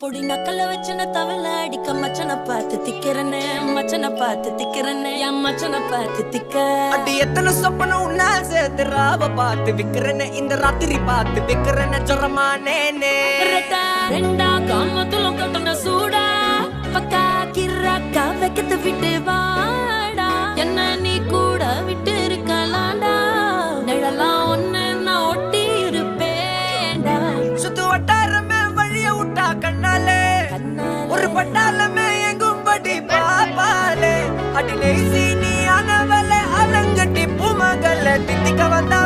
பொடி நக்கல வச்சன தவள அடிக்க மச்சனை பார்த்து திக்கிறனே மச்சனை பார்த்து திக்கிறனே என் மச்சனை பார்த்து திக்க அடி எத்தனை சொப்பன உன்னா சேர்த்து ராவ பார்த்து விக்கிறனே இந்த ராத்திரி பார்த்து விக்கிறனே ஜொரமானே ரெண்டா காமத்துல கட்டண சூடா பக்கா கிராக்கா வைக்கத்து விட்டு வாடா என்ன நீ கூட விட்டு இருக்கலாண்டா நிழலாம் ஒன்னு நான் ஒட்டி இருப்பேன்டா சுத்து வட்டாரமே வழிய விட்டா கண்ணாலே ஒரு பட்டாளமே எங்கும்படி பாப்பாலே அடி நெய்சி நீ ஆனவளே அலங்கட்டி பூமகள தித்திக்க வந்தா